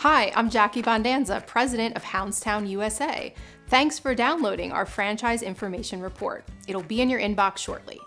Hi, I'm Jackie Bondanza, president of Hounds Town USA. Thanks for downloading our franchise information report. It'll be in your inbox shortly.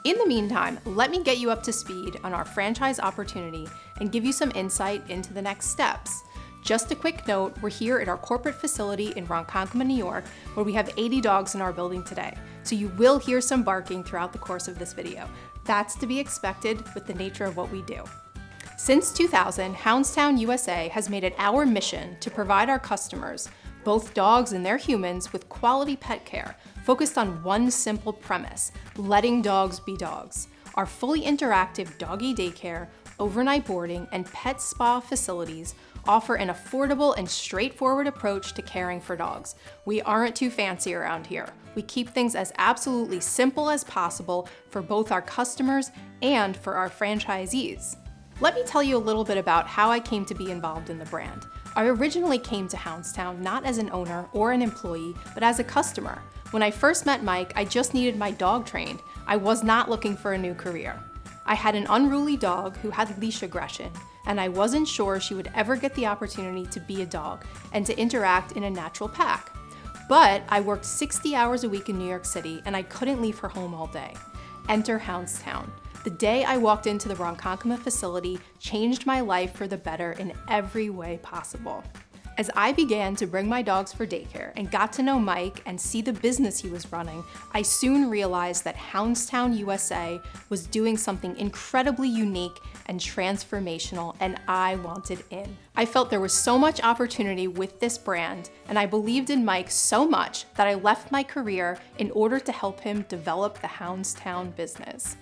In the meantime, let me get you up to speed on our franchise opportunity and give you some insight into the next steps. Just a quick note, we're here at our corporate facility in Ronkonkoma, New York, where we have 80 dogs in our building today. So you will hear some barking throughout the course of this video. That's to be expected with the nature of what we do. Since 2000, Hounds Town USA has made it our mission to provide our customers, both dogs and their humans, with quality pet care focused on one simple premise: letting dogs be dogs. Our fully interactive doggy daycare, overnight boarding, and pet spa facilities offer an affordable and straightforward approach to caring for dogs. We aren't too fancy around here. We keep things as absolutely simple as possible for both our customers and for our franchisees. Let me tell you a little bit about how I came to be involved in the brand. I originally came to Hounds Town not as an owner or an employee, but as a customer. When I first met Mike, I just needed my dog trained. I was not looking for a new career. I had an unruly dog who had leash aggression, and I wasn't sure she would ever get the opportunity to be a dog and to interact in a natural pack. But I worked 60 hours a week in New York City, and I couldn't leave her home all day. Enter Hounds Town. The day I walked into the Ronkonkoma facility changed my life for the better in every way possible. As I began to bring my dogs for daycare and got to know Mike and see the business he was running, I soon realized that Hounds Town USA was doing something incredibly unique and transformational, and I wanted in. I felt there was so much opportunity with this brand, and I believed in Mike so much that I left my career in order to help him develop the Hounds Town business.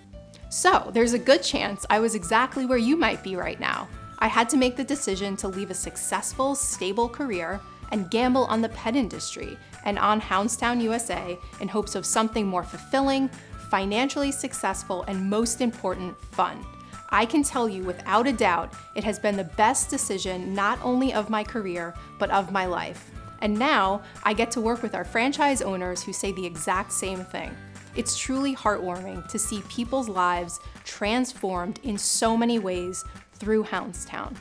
So there's a good chance I was exactly where you might be right now. I had to make the decision to leave a successful, stable career and gamble on the pet industry and on Hounds Town USA in hopes of something more fulfilling, financially successful, and most important, fun. I can tell you without a doubt, it has been the best decision not only of my career, but of my life. And now I get to work with our franchise owners who say the exact same thing. It's truly heartwarming to see people's lives transformed in so many ways through Hounds Town.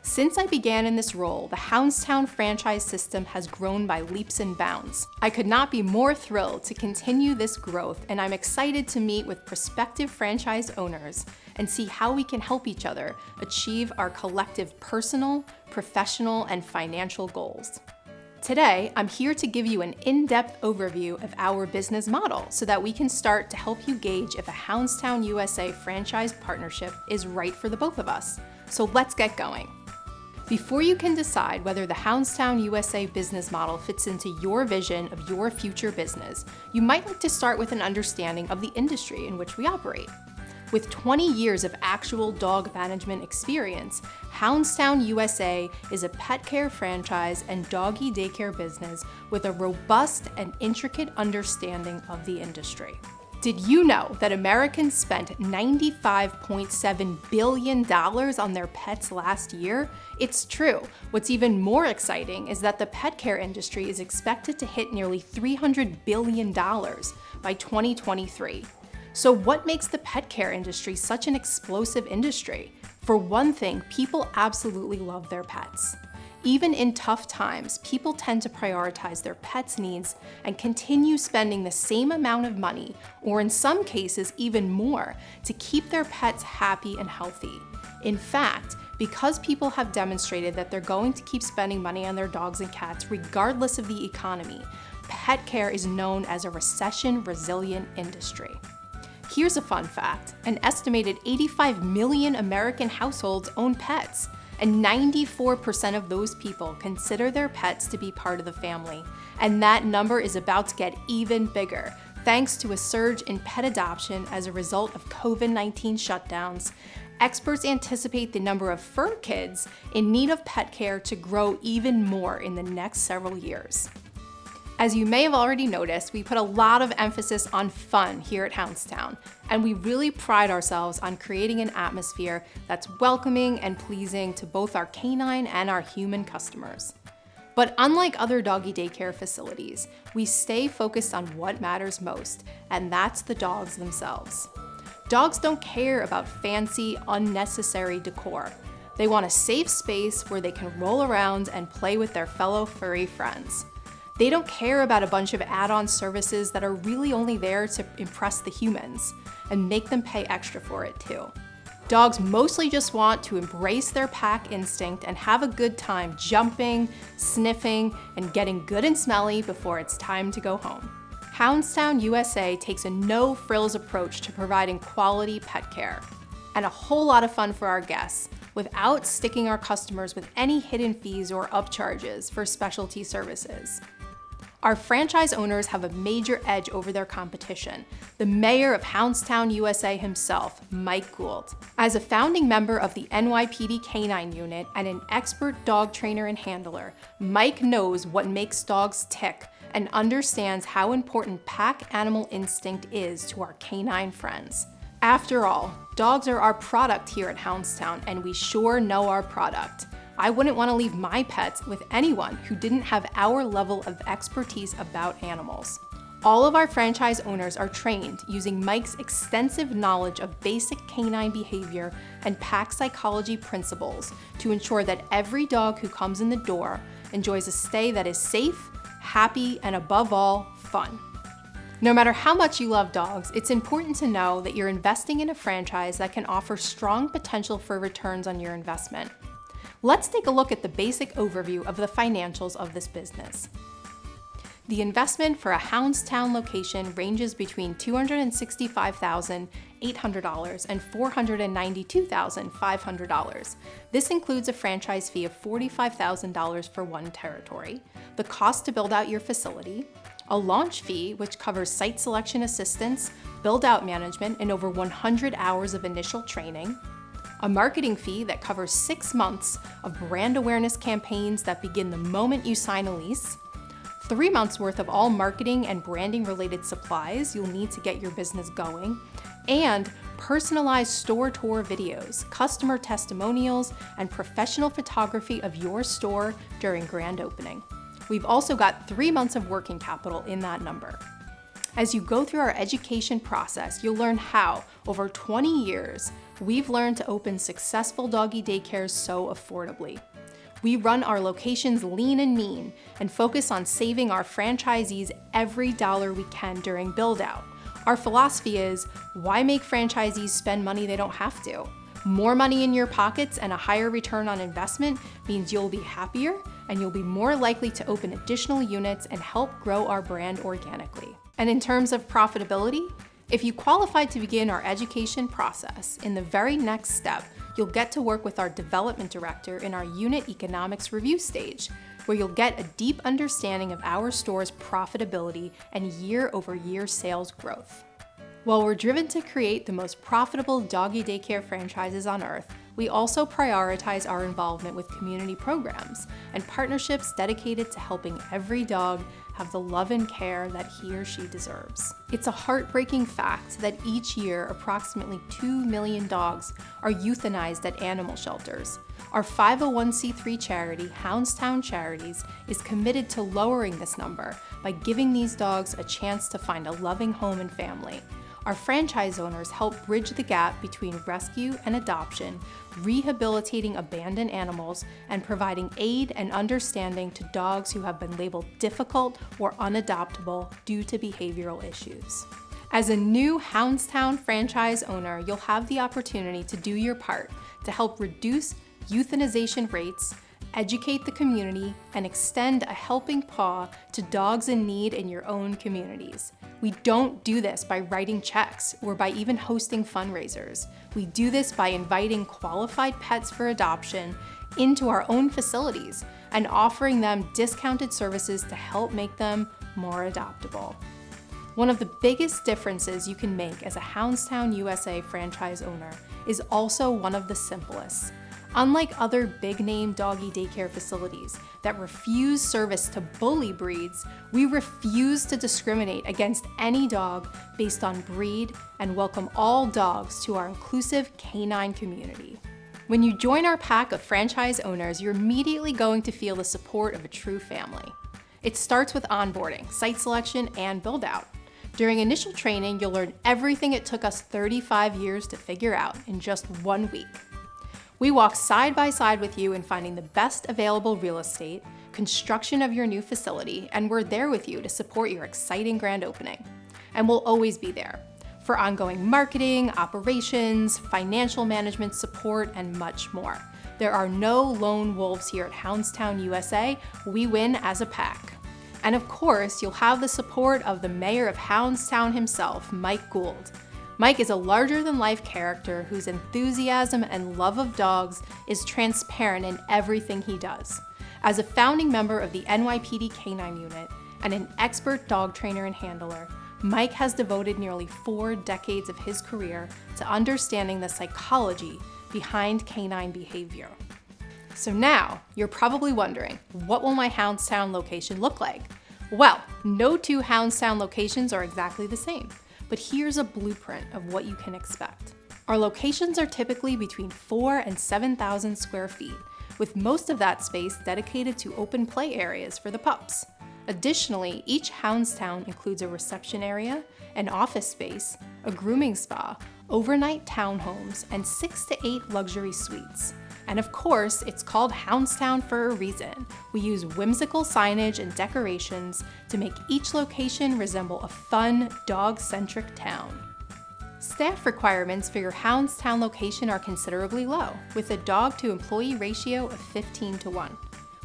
Since I began in this role, the Hounds Town franchise system has grown by leaps and bounds. I could not be more thrilled to continue this growth, and I'm excited to meet with prospective franchise owners and see how we can help each other achieve our collective personal, professional, and financial goals. Today, I'm here to give you an in-depth overview of our business model so that we can start to help you gauge if a Hounds Town USA franchise partnership is right for the both of us. So let's get going. Before you can decide whether the Hounds Town USA business model fits into your vision of your future business, you might like to start with an understanding of the industry in which we operate. With 20 years of actual dog management experience, Hounds Town USA is a pet care franchise and doggy daycare business with a robust and intricate understanding of the industry. Did you know that Americans spent $95.7 billion on their pets last year? It's true. What's even more exciting is that the pet care industry is expected to hit nearly $300 billion by 2023. So what makes the pet care industry such an explosive industry? For one thing, people absolutely love their pets. Even in tough times, people tend to prioritize their pets' needs and continue spending the same amount of money, or in some cases even more, to keep their pets happy and healthy. In fact, because people have demonstrated that they're going to keep spending money on their dogs and cats regardless of the economy, pet care is known as a recession-resilient industry. Here's a fun fact: an estimated 85 million American households own pets, and 94% of those people consider their pets to be part of the family. And that number is about to get even bigger, thanks to a surge in pet adoption as a result of COVID-19 shutdowns. Experts anticipate the number of fur kids in need of pet care to grow even more in the next several years. As you may have already noticed, we put a lot of emphasis on fun here at Hounds Town, and we really pride ourselves on creating an atmosphere that's welcoming and pleasing to both our canine and our human customers. But unlike other doggy daycare facilities, we stay focused on what matters most, and that's the dogs themselves. Dogs don't care about fancy, unnecessary decor. They want a safe space where they can roll around and play with their fellow furry friends. They don't care about a bunch of add-on services that are really only there to impress the humans and make them pay extra for it too. Dogs mostly just want to embrace their pack instinct and have a good time jumping, sniffing, and getting good and smelly before it's time to go home. Hounds Town USA takes a no-frills approach to providing quality pet care and a whole lot of fun for our guests without sticking our customers with any hidden fees or upcharges for specialty services. Our franchise owners have a major edge over their competition, the mayor of Hounds Town USA himself, Mike Gould. As a founding member of the NYPD Canine Unit and an expert dog trainer and handler, Mike knows what makes dogs tick and understands how important pack animal instinct is to our canine friends. After all, dogs are our product here at Hounds Town, and we sure know our product. I wouldn't want to leave my pets with anyone who didn't have our level of expertise about animals. All of our franchise owners are trained using Mike's extensive knowledge of basic canine behavior and pack psychology principles to ensure that every dog who comes in the door enjoys a stay that is safe, happy, and above all, fun. No matter how much you love dogs, it's important to know that you're investing in a franchise that can offer strong potential for returns on your investment. Let's take a look at the basic overview of the financials of this business. The investment for a Hounds Town location ranges between $265,800 and $492,500. This includes a franchise fee of $45,000 for one territory, the cost to build out your facility, a launch fee which covers site selection assistance, build-out management, and over 100 hours of initial training, a marketing fee that covers 6 months of brand awareness campaigns that begin the moment you sign a lease, 3 months worth of all marketing and branding related supplies you'll need to get your business going, and personalized store tour videos, customer testimonials, and professional photography of your store during grand opening. We've also got 3 months of working capital in that number. As you go through our education process, you'll learn how, over 20 years, we've learned to open successful doggy daycares so affordably. We run our locations lean and mean and focus on saving our franchisees every dollar we can during build-out. Our philosophy is, why make franchisees spend money they don't have to? More money in your pockets and a higher return on investment means you'll be happier and you'll be more likely to open additional units and help grow our brand organically. And in terms of profitability, if you qualify to begin our education process, in the very next step, you'll get to work with our development director in our unit economics review stage, where you'll get a deep understanding of our store's profitability and year-over-year sales growth. While we're driven to create the most profitable doggy daycare franchises on earth, we also prioritize our involvement with community programs and partnerships dedicated to helping every dog have the love and care that he or she deserves. It's a heartbreaking fact that each year approximately 2 million dogs are euthanized at animal shelters. Our 501c3 charity, Hounds Town Charities, is committed to lowering this number by giving these dogs a chance to find a loving home and family. Our franchise owners help bridge the gap between rescue and adoption, rehabilitating abandoned animals, and providing aid and understanding to dogs who have been labeled difficult or unadoptable due to behavioral issues. As a new Hounds Town franchise owner, you'll have the opportunity to do your part to help reduce euthanization rates, educate the community, and extend a helping paw to dogs in need in your own communities. We don't do this by writing checks or by even hosting fundraisers. We do this by inviting qualified pets for adoption into our own facilities and offering them discounted services to help make them more adoptable. One of the biggest differences you can make as a Hounds Town USA franchise owner is also one of the simplest. Unlike other big-name doggy daycare facilities that refuse service to bully breeds, we refuse to discriminate against any dog based on breed and welcome all dogs to our inclusive canine community. When you join our pack of franchise owners, you're immediately going to feel the support of a true family. It starts with onboarding, site selection, and build-out. During initial training, you'll learn everything it took us 35 years to figure out in just 1 week. We walk side by side with you in finding the best available real estate, construction of your new facility, and we're there with you to support your exciting grand opening. And we'll always be there for ongoing marketing, operations, financial management support, and much more. There are no lone wolves here at Hounds Town USA. We win as a pack. And of course, you'll have the support of the mayor of Hounds Town himself, Mike Gould. Mike is a larger-than-life character whose enthusiasm and love of dogs is transparent in everything he does. As a founding member of the NYPD Canine Unit and an expert dog trainer and handler, Mike has devoted nearly 4 decades of his career to understanding the psychology behind canine behavior. So now, you're probably wondering, what will my Hounds Town location look like? Well, no 2 Hounds Town locations are exactly the same, but here's a blueprint of what you can expect. Our locations are typically between 4,000 and 7,000 square feet, with most of that space dedicated to open play areas for the pups. Additionally, each Hounds Town includes a reception area, an office space, a grooming spa, overnight townhomes, and 6 to 8 luxury suites. And of course, it's called Hounds Town for a reason. We use whimsical signage and decorations to make each location resemble a fun, dog-centric town. Staff requirements for your Hounds Town location are considerably low, with a dog-to-employee ratio of 15:1.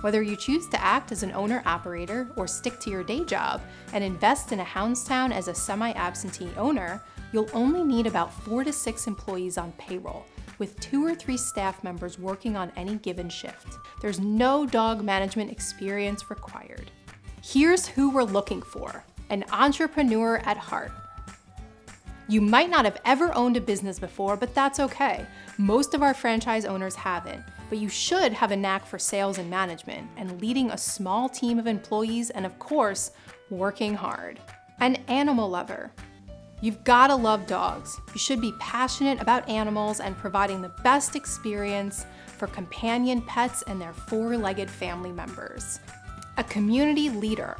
Whether you choose to act as an owner-operator or stick to your day job and invest in a Hounds Town as a semi-absentee owner, you'll only need about 4 to 6 employees on payroll, with 2 or 3 staff members working on any given shift. There's no dog management experience required. Here's who we're looking for: an entrepreneur at heart. You might not have ever owned a business before, but that's okay. Most of our franchise owners haven't, but you should have a knack for sales and management and leading a small team of employees and, of course, working hard. An animal lover. You've gotta love dogs. You should be passionate about animals and providing the best experience for companion pets and their 4-legged family members. A community leader.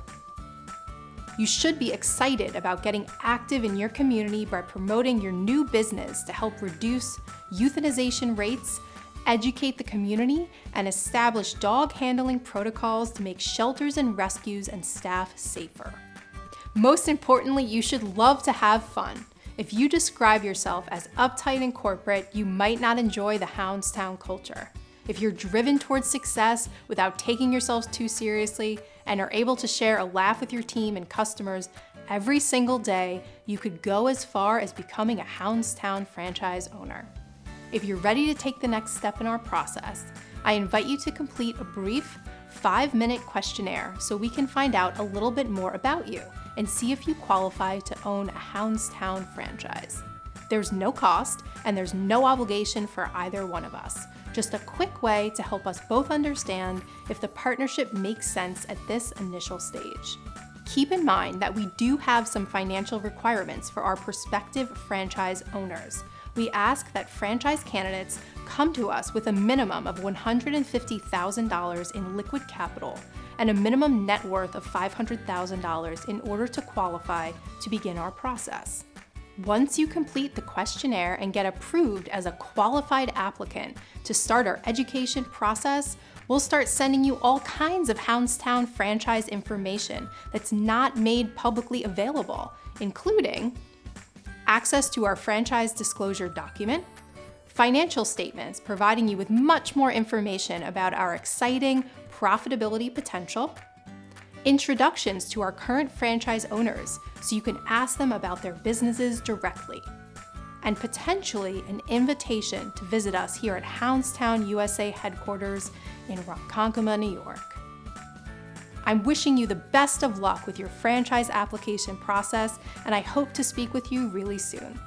You should be excited about getting active in your community by promoting your new business to help reduce euthanization rates, educate the community, and establish dog handling protocols to make shelters and rescues and staff safer. Most importantly, you should love to have fun. If you describe yourself as uptight and corporate, you might not enjoy the Hounds Town culture. If you're driven towards success without taking yourselves too seriously and are able to share a laugh with your team and customers every single day, you could go as far as becoming a Hounds Town franchise owner. If you're ready to take the next step in our process, I invite you to complete a brief 5-minute questionnaire so we can find out a little bit more about you and see if you qualify to own a Hounds Town franchise. There's no cost and there's no obligation for either one of us. Just a quick way to help us both understand if the partnership makes sense at this initial stage. Keep in mind that we do have some financial requirements for our prospective franchise owners. We ask that franchise candidates come to us with a minimum of $150,000 in liquid capital and a minimum net worth of $500,000 in order to qualify to begin our process. Once you complete the questionnaire and get approved as a qualified applicant to start our education process, we'll start sending you all kinds of Hounds Town franchise information that's not made publicly available, including access to our franchise disclosure document, financial statements providing you with much more information about our exciting profitability potential, introductions to our current franchise owners so you can ask them about their businesses directly, and potentially an invitation to visit us here at Hounds Town USA headquarters in Ronkonkoma, New York. I'm wishing you the best of luck with your franchise application process, and I hope to speak with you really soon.